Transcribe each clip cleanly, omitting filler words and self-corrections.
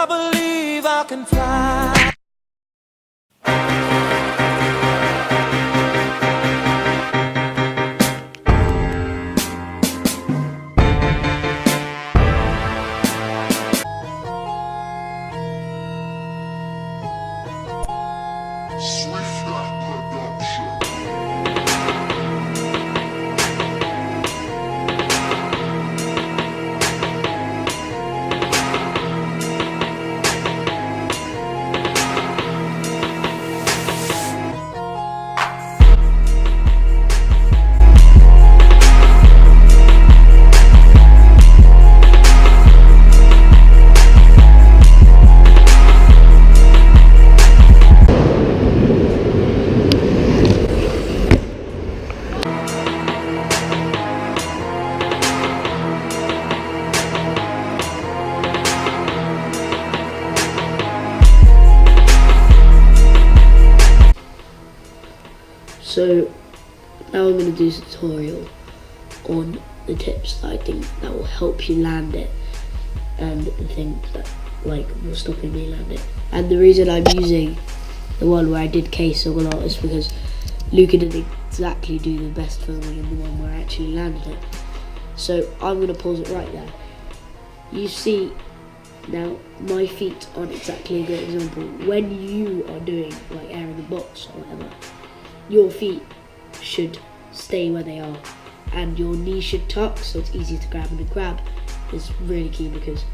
I believe I can fly. So now I'm going to do a tutorial on the tips that I think that will help you land it, and the things that will stopping me land it. And the reason I'm using the one where I did case a lot is because Luca didn't exactly do the best filming in the one where I actually landed it. So I'm going to pause it right there. You see now my feet aren't exactly a good example. When you are doing air in the box or whatever, your feet should stay where they are and your knees should tuck so it's easier to grab, and the grab is really key because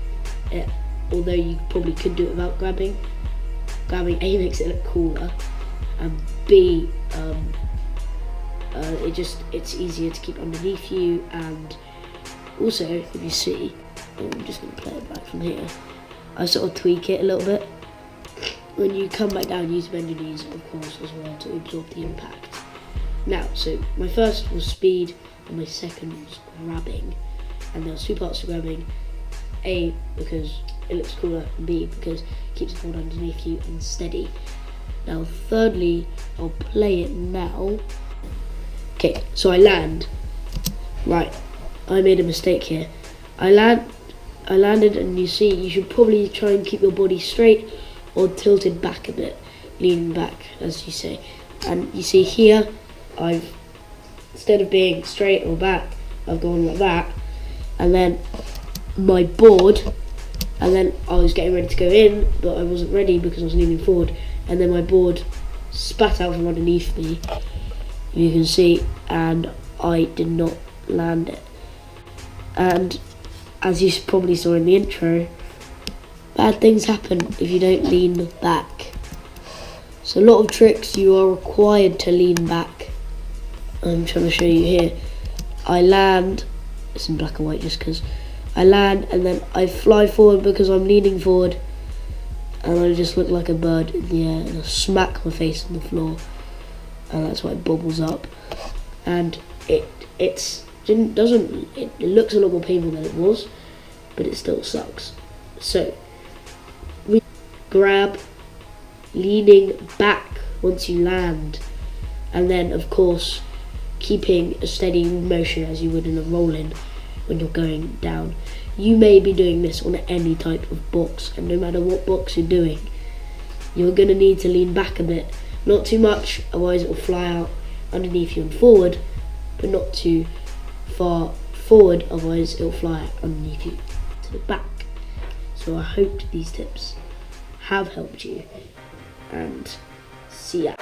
although you probably could do it without grabbing A, makes it look cooler, and B, it's easier to keep underneath you. And also, if you see, I'm just going to play it back from here, I sort of tweak it a little bit. When you come back down, use bend your knees, of course, as well, to absorb the impact. Now, so my first was speed, and my second was grabbing. And there was two parts to grabbing. A, because it looks cooler, and B, because it keeps the board underneath you and steady. Now, thirdly, I'll play it now. Okay, so I land. Right, I made a mistake here. I landed, and you see, you should probably try and keep your body straight or tilted back a bit, leaning back, as you say. And you see here, instead of being straight or back, I've gone like that, and then my board, and then I was getting ready to go in, but I wasn't ready because I was leaning forward, and then my board spat out from underneath me, you can see, and I did not land it. And as you probably saw in the intro, bad things happen if you don't lean back. So a lot of tricks you are required to lean back. I'm trying to show you here. I land, it's in black and white just because I land, and then I fly forward because I'm leaning forward, and I just look like a bird in the air, and I smack my face on the floor, and that's why it bobbles up. And it looks a lot more painful than it was, but it still sucks. So we grab, leaning back once you land, and then of course keeping a steady motion as you would in a roll-in when you're going down. You may be doing this on any type of box, and no matter what box you're doing, you're going to need to lean back a bit. Not too much, otherwise it will fly out underneath you and forward, but not too far forward, otherwise it will fly out underneath you to the back. So I hope these tips have helped you, and see ya.